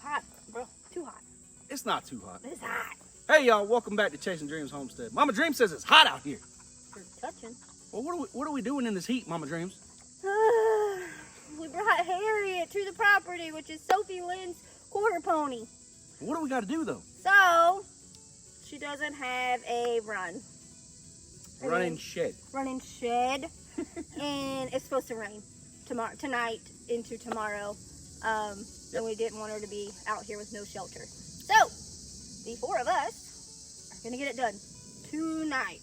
hot, bro. Too hot. It's not too hot. It's hot. Hey, y'all. Welcome back to Chasing Dreams Homestead. Mama Dream says it's hot out here. For touching. Well, what are we doing in this heat, Mama Dreams? We brought Harriet to the property, which is Sophie Lynn's quarter pony. What do we got to do, though? So, she doesn't have a run. Running shed. Running shed. And it's supposed to rain tonight into tomorrow. And we didn't want her to be out here with no shelter. So, the four of us are going to get it done tonight.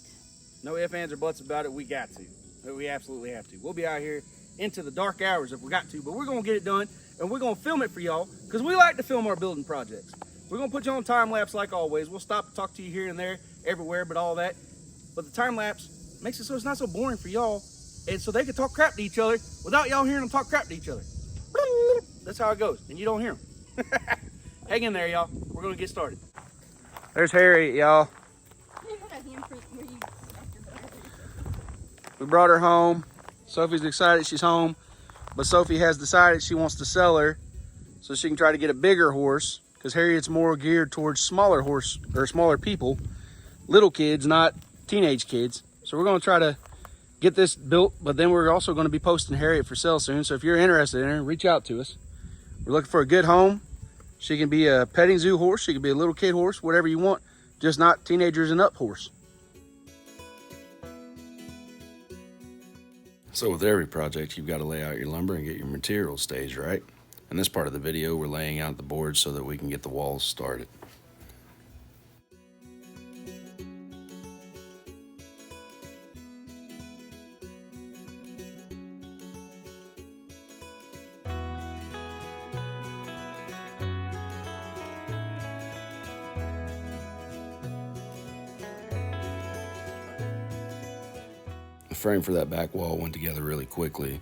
No ifs, ands, or buts about it. We got to. We absolutely have to. We'll be out here into the dark hours if we got to, but we're going to get it done, and we're going to film it for y'all because we like to film our building projects. We're going to put you on time lapse like always. We'll stop and talk to you here and there, everywhere, but all that. But the time lapse makes it so it's not so boring for y'all, and so they can talk crap to each other without y'all hearing them talk crap to each other. That's how it goes, and you don't hear them. Hang in there, y'all. We're going to get started. There's Harriet, y'all. We brought her home. Sophie's excited she's home, but Sophie has decided she wants to sell her so she can try to get a bigger horse because Harriet's more geared towards smaller people, little kids, not teenage kids. So we're going to try to get this built, but then we're also going to be posting Harriet for sale soon. So if you're interested in her, reach out to us. We're looking for a good home. She can be a petting zoo horse. She can be a little kid horse, whatever you want, just not teenagers and up horse. So with every project, you've got to lay out your lumber and get your materials staged right. In this part of the video, we're laying out the boards so that we can get the walls started. The frame for that back wall went together really quickly,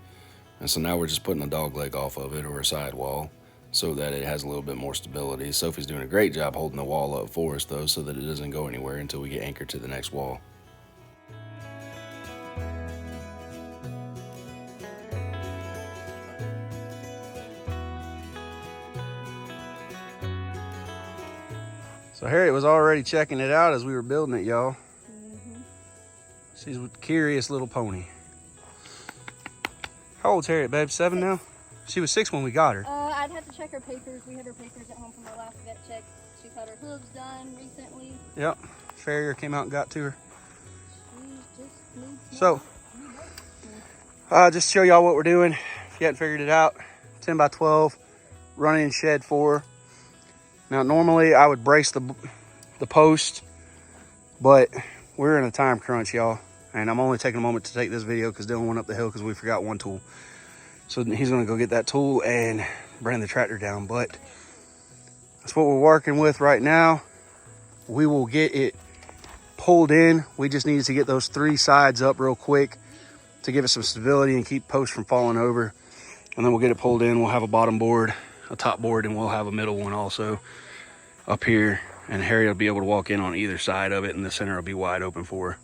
and so now we're just putting a dog leg off of it or a side wall so that it has a little bit more stability. Sophie's doing a great job holding the wall up for us though, so that it doesn't go anywhere until we get anchored to the next wall. So Harriet was already checking it out as we were building it, y'all. She's a curious little pony. How old's Harriet, babe? 7 now? She was 6 when we got her. I'd have to check her papers. We had her papers at home from her last vet check. She's had her hooves done recently. Yep. Farrier came out and got to her. She just needs So, just to show y'all what we're doing. If you hadn't figured it out, 10 by 12, running shed 4. Now, normally I would brace the post, but we're in a time crunch, y'all. And I'm only taking a moment to take this video because Dylan went up the hill because we forgot one tool. So he's going to go get that tool and bring the tractor down. But that's what we're working with right now. We will get it pulled in. We just needed to get those 3 sides up real quick to give it some stability and keep posts from falling over. And then we'll get it pulled in. We'll have a bottom board, a top board, and we'll have a middle one also up here. And Harry will be able to walk in on either side of it, and the center will be wide open for her.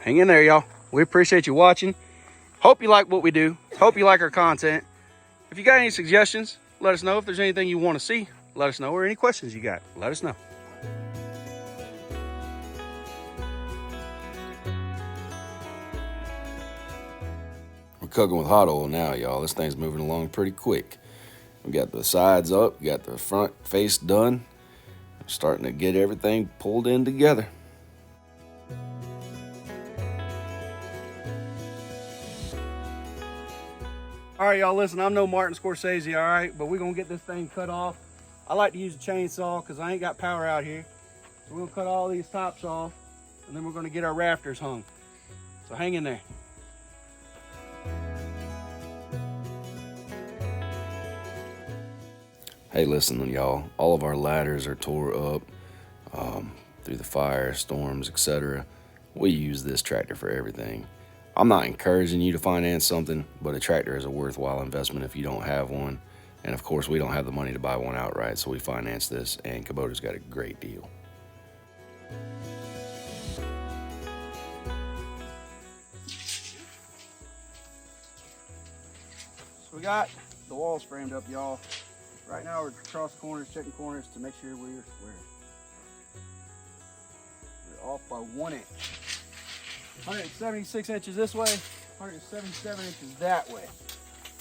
Hang in there, y'all. We appreciate you watching. Hope you like what we do. Hope you like our content. If you got any suggestions, let us know. If there's anything you want to see, let us know. Or any questions you got, let us know. We're cooking with hot oil now, y'all. This thing's moving along pretty quick. We got the sides up, we got the front face done. Starting to get everything pulled in together. All right, y'all, listen, I'm no Martin Scorsese, all right, but we're going to get this thing cut off. I like to use a chainsaw because I ain't got power out here. So we're going to cut all these tops off, and then we're going to get our rafters hung. So hang in there. Hey, listen, y'all, all of our ladders are tore up through the fire, storms, etc. We use this tractor for everything. I'm not encouraging you to finance something, but a tractor is a worthwhile investment if you don't have one. And of course, we don't have the money to buy one outright, so we finance this, and Kubota's got a great deal. So we got the walls framed up, y'all. Right now we're across corners, checking corners to make sure we're square. We're off by 1 inch. 176 inches this way, 177 inches that way.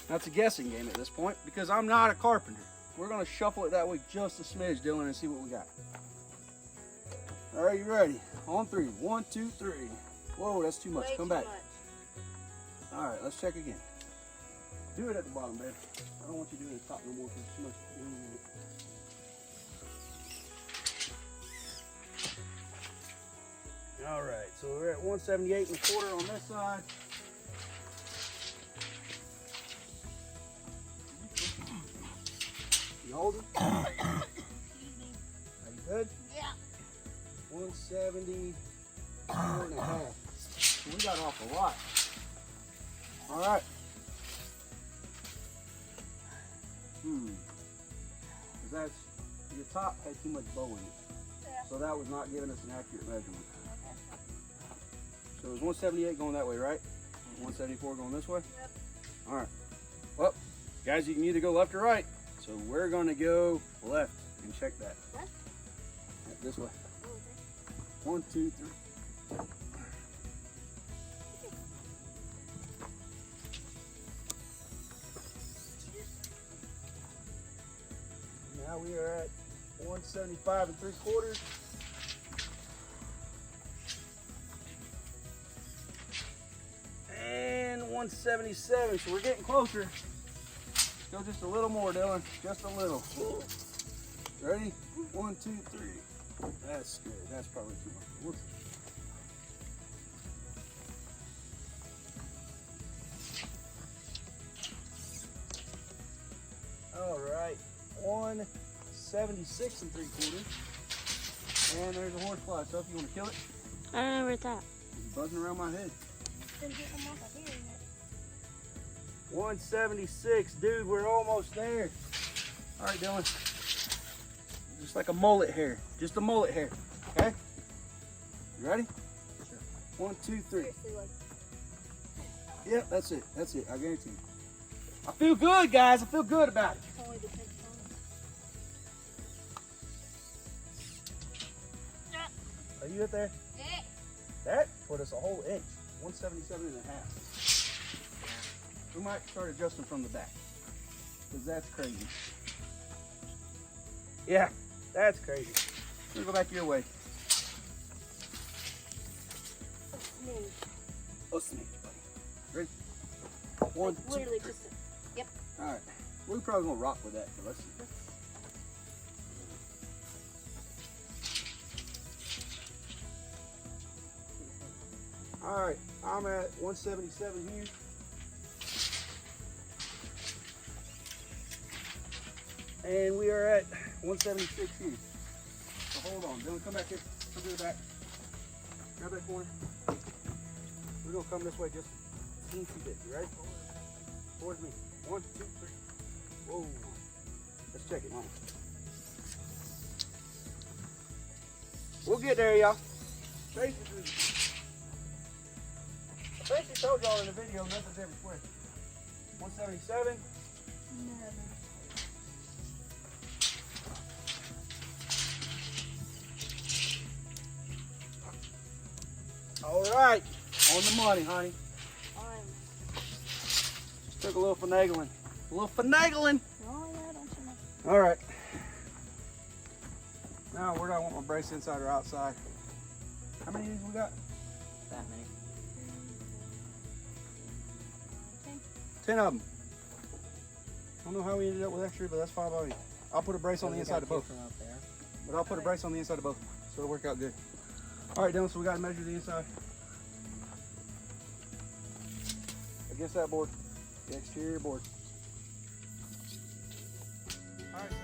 That's a guessing game at this point because I'm not a carpenter. We're gonna shuffle it that way just a smidge, Dylan, and see what we got. All right, you ready? On 3. 1, 2, 3. Whoa, that's too much. Way Come too back. much. All right, let's check again. Do it at the bottom, babe. I don't want you doing it at the top no more because it's too much. All right, so we're at 178 1/4 on this side. You holding? Are you good? Yeah. 174.5. So we got off a lot. All right. Because that's, your top had too much bow in it. Yeah. So that was not giving us an accurate measurement. So it was 178 going that way, right? 174 going this way? Yep. All right. Well, guys, you can either go left or right. So we're going to go left and check that. Left? Yeah, this way. Oh, okay. 1, 2, 3. Now we are at 175 3/4. And 177, so we're getting closer. Go just a little more, Dylan, just a little. Ready? 1, 2, 3. That's good, that's probably too much. Whoops. All right, 176 3/4. And there's a horsefly. So if you want to kill it, I don't know where it's at. it's buzzing around my head. Then get them off of here. 176, dude, we're almost there. All right, Dylan. Just like a mullet hair, just a mullet hair, okay? You ready? Sure. 1, 2, 3. Seriously, like, Yep, that's it, I guarantee you. I feel good, guys, I feel good about it. it's only the 10 pounds. Are you up there? Yeah. That put us a whole inch, 177.5. We might start adjusting from the back, because that's crazy. Yeah, that's crazy. We're gonna go back your way. Me. Oh, snake, buddy. Ready? 1, Like, 2, literally 3. just, yep. All right, we're probably gonna rock with that, but let's see. All right, I'm at 177 here. And we are at 176 here. So hold on, Dylan, come back here. Come to the back. Grab that corner. We're gonna come this way just a teensy bit. You ready? Towards me. 1, 2, 3. Whoa. Let's check it, Mama. We'll get there, y'all. Basically, I basically told y'all in the video nothing's ever square. 177. No. All right, on the money, honey. Just took a little finagling. A little finagling. Oh, yeah, don't you know? All right. Now, where do I want my brace, inside or outside? How many of these we got? That many. 10 of them. I don't know how we ended up with extra, but that's fine by me. I'll put a brace on the inside of both. From up there. But I'll put a brace on the inside of both, so it'll work out good. All right, Dylan, so we got to measure the inside. Against that board, the exterior board. All right, son.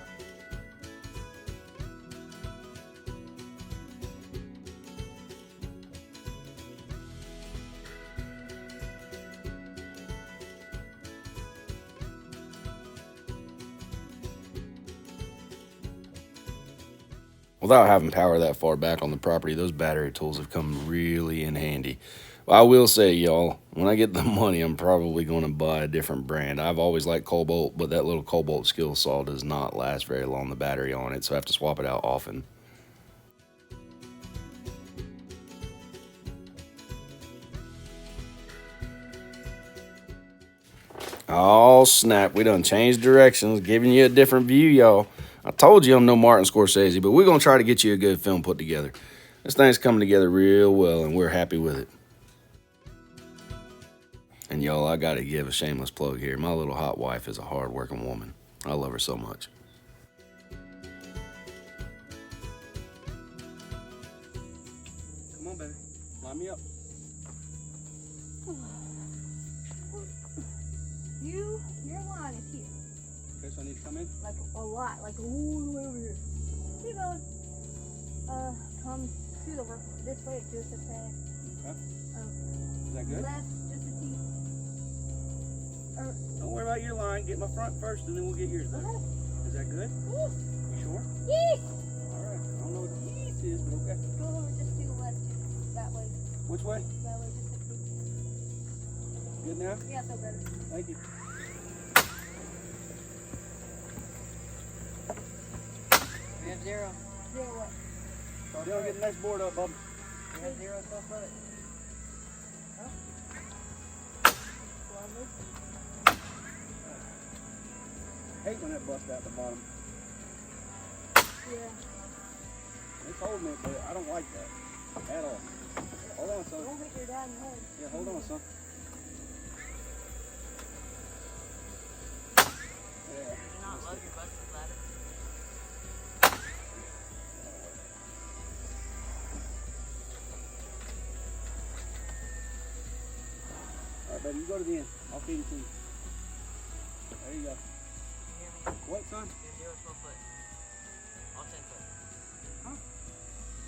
Without having power that far back on the property, those battery tools have come really in handy. I will say, y'all, when I get the money, I'm probably going to buy a different brand. I've always liked Cobalt, but that little Cobalt skill saw does not last very long, the battery on it, so I have to swap it out often. Oh, snap. We done changed directions, giving you a different view, y'all. I told you I'm no Martin Scorsese, but we're going to try to get you a good film put together. This thing's coming together real well, and we're happy with it. And y'all, I got to give a shameless plug here. My little hot wife is a hard-working woman. I love her so much. Come on, baby. Line me up. Your line is here. Okay, so I need to come in? Like a lot, like all the way over here. Keep going. Come shoot over this way, just a tad. Okay. Is that good? Left, just a teeny. Don't worry about your line. Get my front first, and then we'll get yours done. Okay. Is that good? Yes. You sure? Yes. All right. I don't know what the yeast is, but okay. Go over just to the left. That way. Which way? That way, just a teeny. Good now? Yeah, I feel better. Thank you. We have 0. Zero what? So Dylan, get the next board up, bub. We have 0 12 foot. Lovely. Hate when that busts out the bottom. Yeah. It's holding it, but I don't like that at all. Hold on, son. Don't hit your dad in the head. Yeah, hold on, son. Yeah. Do you not love your busted ladder? All right, baby, you go to the end. I'll feed it to you. There you go. You hear me? What, son? You're 0 12 foot. All 10 foot.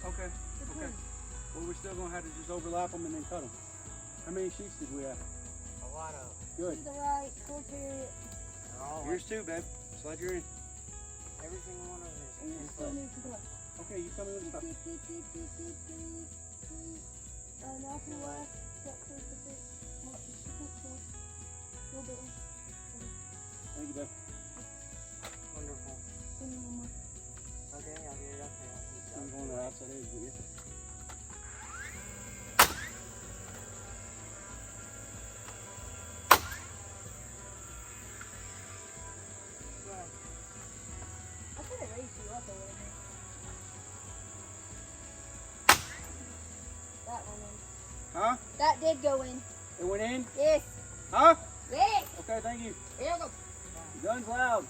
Okay. Okay. Well, we're still gonna have to just overlap them and then cut them. How many sheets did we have? A lot of. Good. To the right, full period. They're all Here's two, babe. Slide your in. every single one of them And is 10 then still foot. move to the left. Okay, you come in with stuff. Now to the left. Step towards the bit. A little bit left. Thank you, babe. Wonderful. And then one more. Okay, I'll get it up there. I'm going to the outside edge with you. I could have raised you up a little bit. That went in. Huh? That did go in. It went in? Yes. Huh? Yes. Okay, thank you. Here we go. Gun's loud.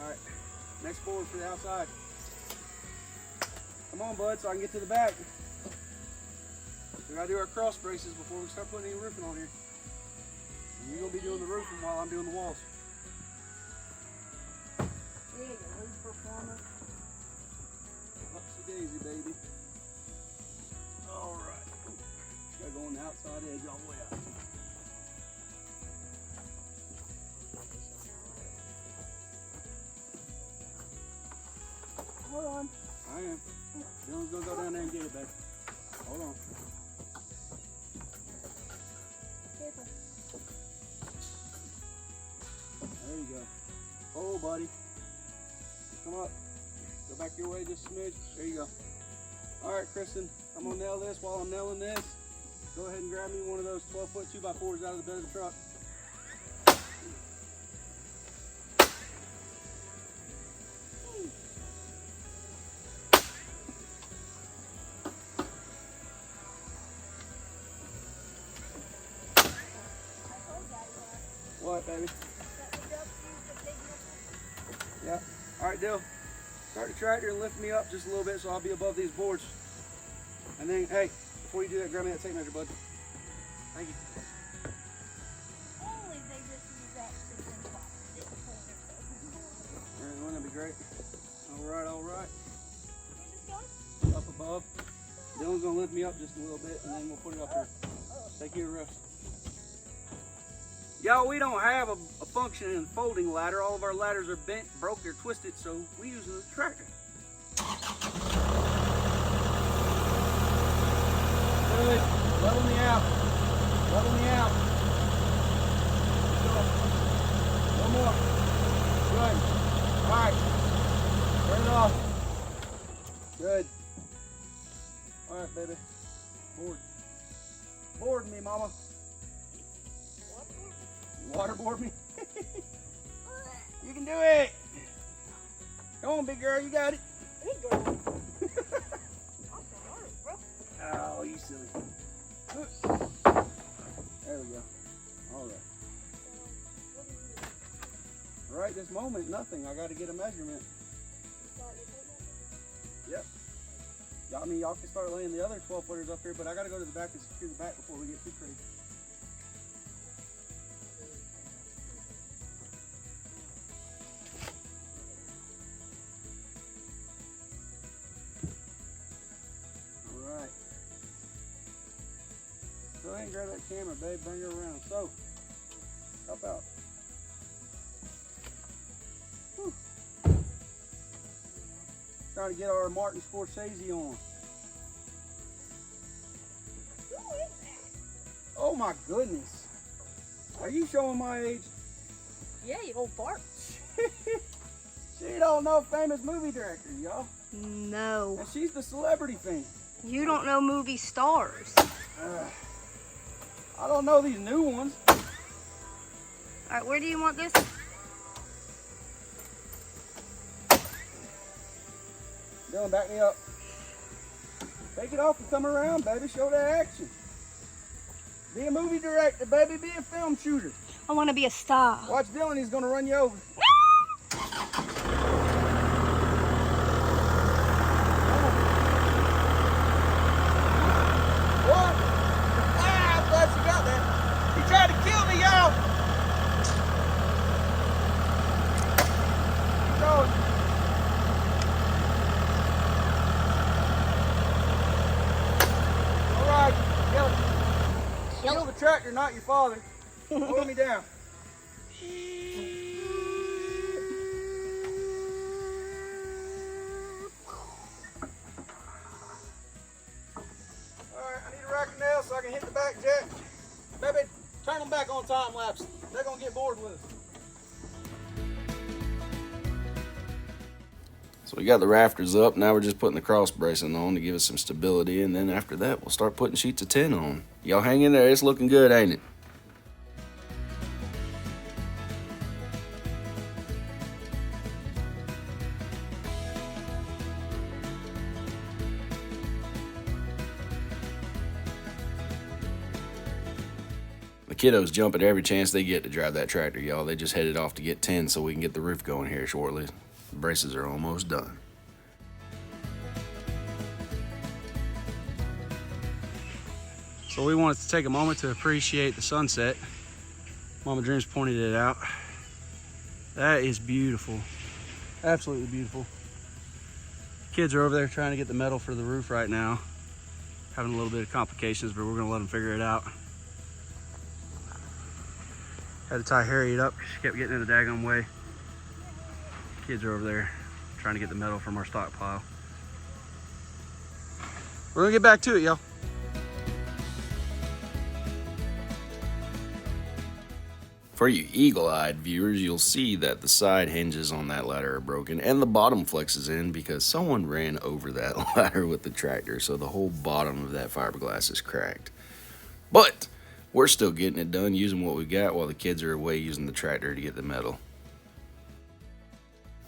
Alright, next board for the outside. Come on, bud, so I can get to the back. We gotta do our cross braces before we start putting any roofing on here. And you're gonna be doing the roofing while I'm doing the walls. There you go. Roof performer. Upsy daisy, baby. Alright. Gotta go on the outside edge all the way out. Hold on. I am. Dylan's gonna go down there and get it, babe. Hold on. Careful. There you go. Oh, buddy. Come up. Go back your way just a smidge. There you go. Alright, Kristen. I'm gonna nail this while I'm nailing this. Go ahead and grab me one of those 12-foot 2x4s out of the bed of the truck. What, baby? Yeah. Alright, Dill. Start the tractor and lift me up just a little bit so I'll be above these boards. And then, hey, before you do that, grab me that tape measure, bud. Thank you. Only they just use that system block. Alright, wouldn't that be great? Alright, alright. Where's this going? Up above. Dylan's gonna lift me up just a little bit and then we'll put it up here. Take you a rest. Y'all, we don't have a functioning folding ladder. All of our ladders are bent, broke, or twisted, so we use the tractor. Good. Level me out. Level me out. One more. Good. All right. Turn it off. Good. All right, baby. Board. Board me, mama. Waterboard me. You can do it. Come on, big girl. You got it. Big girl. Oh, you silly. There we go. All right. Right this moment, nothing. I got to get a measurement. Yep. I mean, y'all can start laying the other 12 footers up here, but I got to go to the back and secure the back before we get too crazy. All right. Go ahead and grab that camera, babe. Bring her around. So, help out. Whew. Trying to get our Martin Scorsese on. Oh my goodness. Are you showing my age? Yeah, you old fart. She don't know famous movie director, y'all. No. And she's the celebrity fan. You don't know movie stars. I don't know these new ones. All right, where do you want this? Dylan, back me up. Take it off and come around, baby. Show that action. Be a movie director, baby. Be a film shooter. I want to be a star. Watch Dylan. He's going to run you over. What? Ah, I'm glad you got that. He tried to kill me, y'all. Keep going. All right, kill the tractor, not your father. Hold me down. Alright, I need a rack of nails so I can hit the back jack. Baby, turn them back on time lapse. They're gonna get bored with us. So we got the rafters up. Now we're just putting the cross bracing on to give us some stability, and then after that we'll start putting sheets of tin on. Y'all hang in there. It's looking good, ain't it? The kiddos jump at every chance they get to drive that tractor, y'all. They just headed off to get tin so we can get the roof going here shortly. The braces are almost done. So we wanted to take a moment to appreciate the sunset. Mama Dreams pointed it out. That is beautiful. Absolutely beautiful. Kids are over there trying to get the metal for the roof right now. Having a little bit of complications, but we're gonna let them figure it out. Had to tie Harriet up. She kept getting in the daggone way. Kids are over there trying to get the metal from our stockpile. We're gonna get back to it, y'all. For you eagle-eyed viewers, you'll see that the side hinges on that ladder are broken and the bottom flexes in because someone ran over that ladder with the tractor, so the whole bottom of that fiberglass is cracked. But we're still getting it done using what we got while the kids are away using the tractor to get the metal.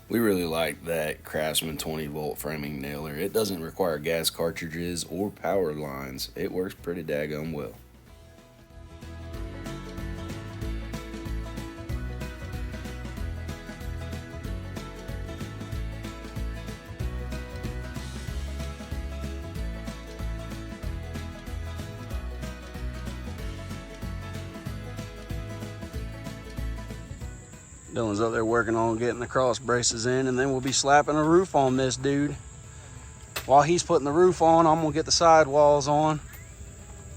We really like that Craftsman 20-volt framing nailer. It doesn't require gas cartridges or power lines. It works pretty daggone well. Dylan's up there working on getting the cross braces in, and then we'll be slapping a roof on this dude. While he's putting the roof on, I'm gonna get the side walls on.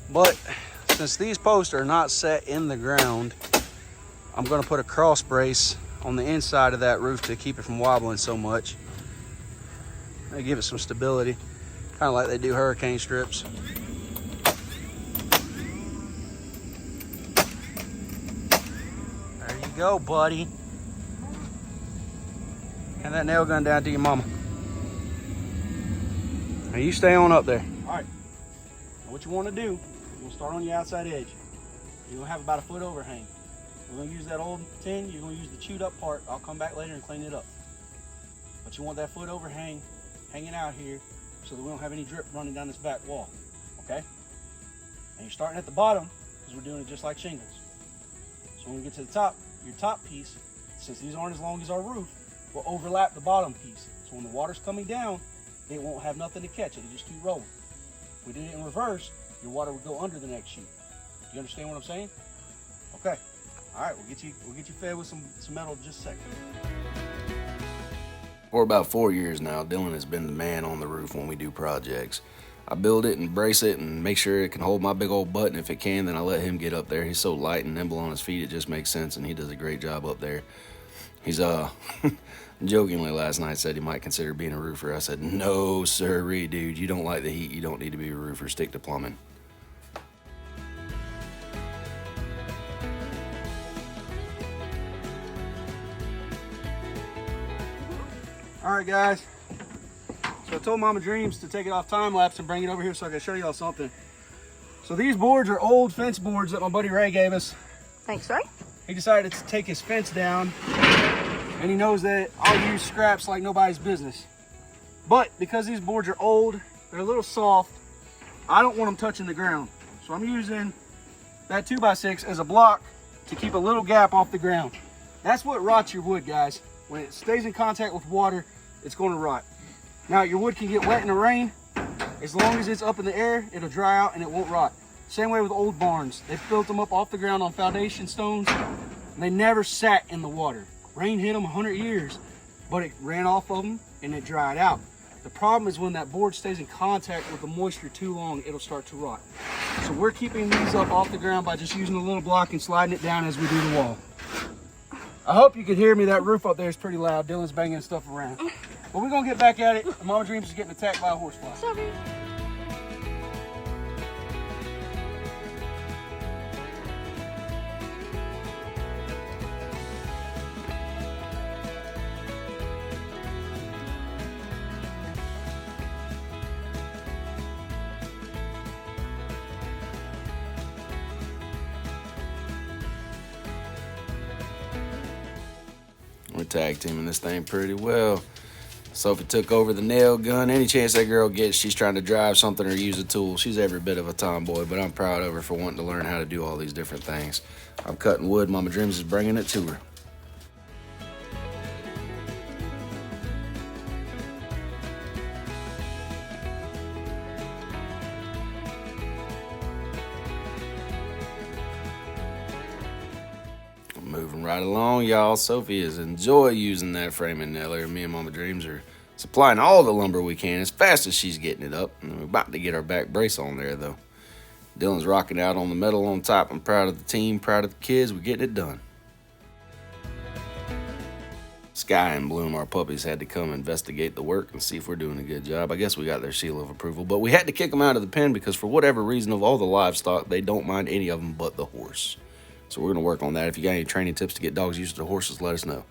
But since these posts are not set in the ground, I'm gonna put a cross brace on the inside of that roof to keep it from wobbling so much. They give it some stability, kind of like they do hurricane strips. There you go, buddy. Hand that nail gun down to your mama. Now you stay on up there. All right, now what you wanna do, you're gonna start on the outside edge. You're gonna have about a foot overhang. We're gonna use that old tin, you're gonna use the chewed up part. I'll come back later and clean it up. But you want that foot overhang hanging out here so that we don't have any drip running down this back wall, okay? And you're starting at the bottom because we're doing it just like shingles. So when we get to the top, your top piece, since these aren't as long as our roof, will overlap the bottom piece. So when the water's coming down, it won't have nothing to catch it, it'll just keep rolling. If we did it in reverse, your water would go under the next sheet. Do you understand what I'm saying? Okay. All right, we'll get you fed with some metal in just a second. For about 4 years now, Dylan has been the man on the roof when we do projects. I build it and brace it and make sure it can hold my big old butt, and if it can, then I let him get up there. He's so light and nimble on his feet, it just makes sense, and he does a great job up there. He's jokingly last night said he might consider being a roofer. I said, no sirree, dude, you don't like the heat, you don't need to be a roofer, stick to plumbing. All right, guys. So I told Mama Dreams to take it off time lapse and bring it over here so I can show y'all something. So these boards are old fence boards that my buddy Ray gave us. Thanks, Ray. He decided to take his fence down, and he knows that I'll use scraps like nobody's business. But because these boards are old, they're a little soft, I don't want them touching the ground. So I'm using that 2x6 as a block to keep a little gap off the ground. That's what rots your wood, guys. When it stays in contact with water, it's going to rot. Now, your wood can get wet in the rain. As long as it's up in the air, it'll dry out and it won't rot. Same way with old barns. They built them up off the ground on foundation stones, and they never sat in the water. Rain hit them 100 years, but it ran off of them and it dried out. The problem is when that board stays in contact with the moisture too long, it'll start to rot. So we're keeping these up off the ground by just using a little block and sliding it down as we do the wall. I hope you can hear me. That roof up there is pretty loud. Dylan's banging stuff around. But we're going to get back at it. Mama Dreams is getting attacked by a horsefly. Sorry. We're tag teaming this thing pretty well. Sophie took over the nail gun. Any chance that girl gets, she's trying to drive something or use a tool. She's every bit of a tomboy, but I'm proud of her for wanting to learn how to do all these different things. I'm cutting wood. Mama Dreams is bringing it to her. Moving right along, y'all. Sophie has enjoyed using that framing nailer. Me and Mama Dreams are supplying all the lumber we can as fast as she's getting it up. And we're about to get our back brace on there, though. Dylan's rocking out on the metal on top. I'm proud of the team, proud of the kids. We're getting it done. Sky and Bloom, our puppies, had to come investigate the work and see if we're doing a good job. I guess we got their seal of approval, but we had to kick them out of the pen because for whatever reason of all the livestock, they don't mind any of them but the horse. So we're going to work on that. If you got any training tips to get dogs used to the horses, let us know.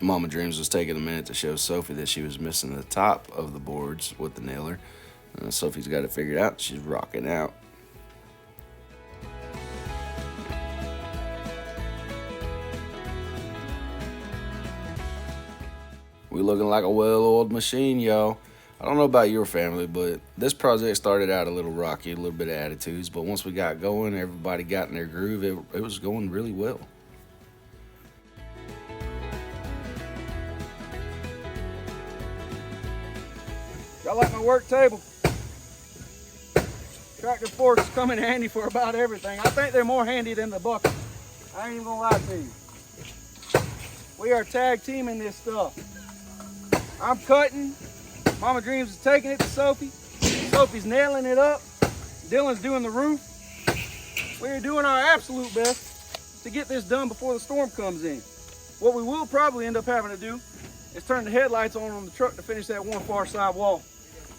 Mama Dreams was taking a minute to show Sophie that she was missing the top of the boards with the nailer. Sophie's got it figured out. She's rocking out. We looking like a well-oiled machine, y'all. I don't know about your family, but this project started out a little rocky, a little bit of attitudes, but once we got going, everybody got in their groove. It was going really well. Y'all like my work table? Tractor forks come in handy for about everything. I think they're more handy than the bucket. I ain't even gonna lie to you. We are tag teaming this stuff. I'm cutting. Mama Dreams is taking it to Sophie. Sophie's nailing it up. Dylan's doing the roof. We're doing our absolute best to get this done before the storm comes in. What we will probably end up having to do is turn the headlights on the truck to finish that one far side wall.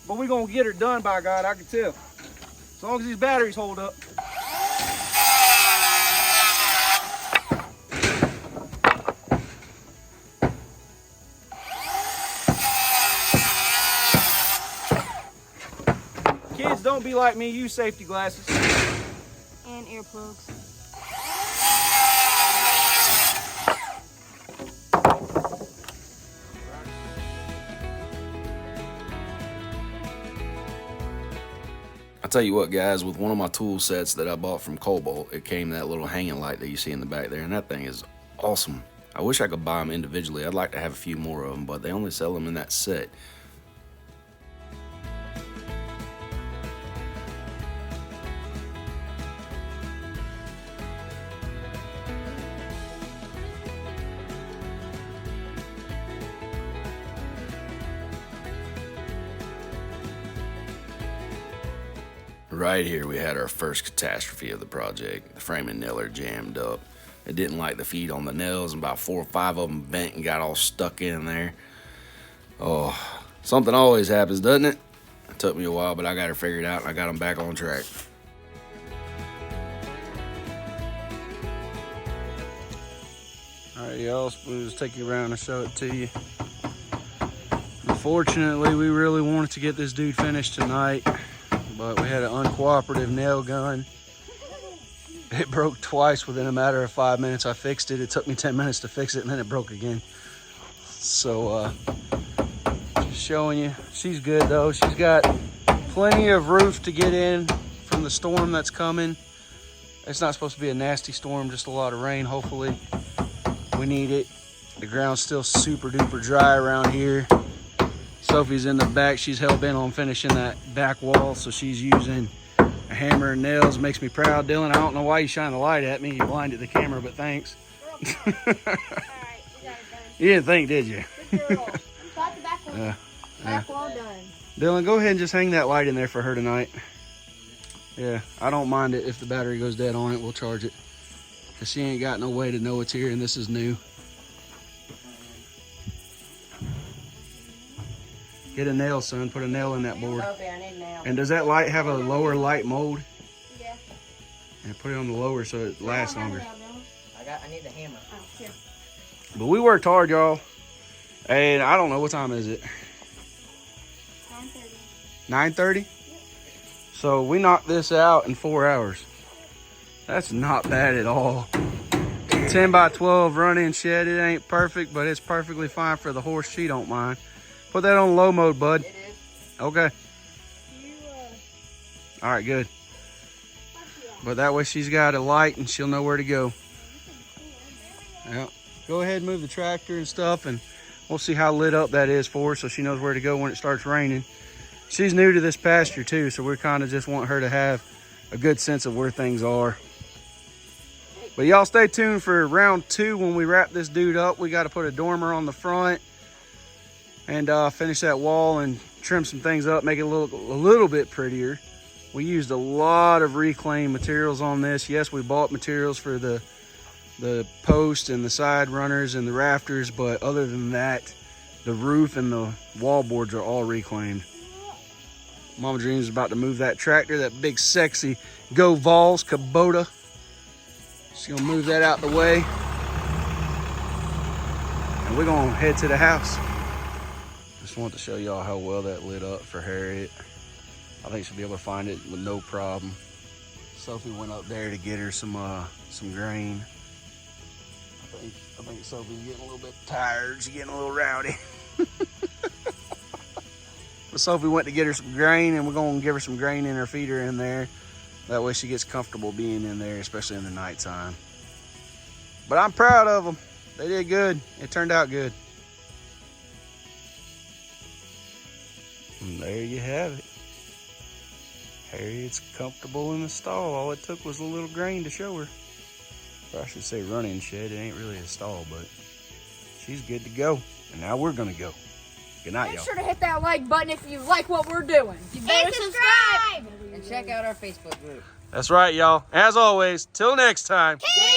But we're gonna get her done, by God, I can tell. As long as these batteries hold up. Kids, don't be like me, use safety glasses. And earplugs. I tell you what, guys, with one of my tool sets that I bought from Cobalt, it came that little hanging light that you see in the back there, and that thing is awesome. I wish I could buy them individually. I'd like to have a few more of them, but they only sell them in that set. Right here we had our first catastrophe of the project. The framing nailer jammed up. It didn't like the feed on the nails, and about 4 or 5 of them bent and got all stuck in there. Oh, something always happens, doesn't it? It took me a while, but I got her figured out and I got them back on track. All right, y'all, we'll just take you around and show it to you. Unfortunately, we really wanted to get this dude finished tonight, but we had an uncooperative nail gun. It broke twice within a matter of 5 minutes. I fixed it. It took me 10 minutes to fix it, and then it broke again. So, just showing you. She's good, though. She's got plenty of roof to get in from the storm that's coming. It's not supposed to be a nasty storm, just a lot of rain, hopefully. We need it. The ground's still super duper dry around here. Sophie's in the back. She's hell-bent on finishing that back wall, so she's using a hammer and nails. Makes me proud. Dylan, I don't know why you shine the light at me. You blinded the camera, but thanks. All right, we got it done. You didn't think, did you? Good girl. Got the back one. Back wall done. Dylan, go ahead and just hang that light in there for her tonight. Yeah, I don't mind it if the battery goes dead on it. We'll charge it. Because she ain't got no way to know it's here, and this is new. Get a nail, son. Put a nail in that board. Okay, I need nails. And does that light have a lower light mode? Yeah. And put it on the lower so it lasts longer. I need the hammer. Oh, here. But we worked hard, y'all. And I don't know, what time is it? 9:30. 9:30? Yep. So we knocked this out in 4 hours. That's not bad at all. 10 by 12 run-in shed. It ain't perfect, but it's perfectly fine for the horse. She don't mind. Put that on low mode, bud. It is. Okay. You, All right, good. But that way she's got a light and she'll know where to go. Yeah. Go ahead and move the tractor and stuff, and we'll see how lit up that is for her so she knows where to go when it starts raining. She's new to this pasture too, so we're kind of just want her to have a good sense of where things are. But y'all stay tuned for round 2 when we wrap this dude up. We got to put a dormer on the front and finish that wall and trim some things up, make it look a little bit prettier. We used a lot of reclaimed materials on this. Yes, we bought materials for the post and the side runners and the rafters, but other than that, the roof and the wall boards are all reclaimed. Mama Dreams is about to move that tractor, that big sexy Go Vols Kubota. She's gonna move that out the way, and we're gonna head to the house. Just want to show y'all how well that lit up for Harriet. I think she'll be able to find it with no problem. Sophie went up there to get her some grain. I think Sophie's getting a little bit tired. She's getting a little rowdy. But Sophie went to get her some grain, and we're gonna give her some grain in her feeder in there. That way she gets comfortable being in there, especially in the nighttime. But I'm proud of them. They did good. It turned out good. And there you have it. Harriet's comfortable in the stall. All it took was a little grain to show her. Or I should say running shed. It ain't really a stall, but she's good to go. And now we're gonna go. Good night, Make y'all. sure to hit that like button if you like what we're doing. You better subscribe. And check out our Facebook group. That's right, y'all. As always, till next time. Camp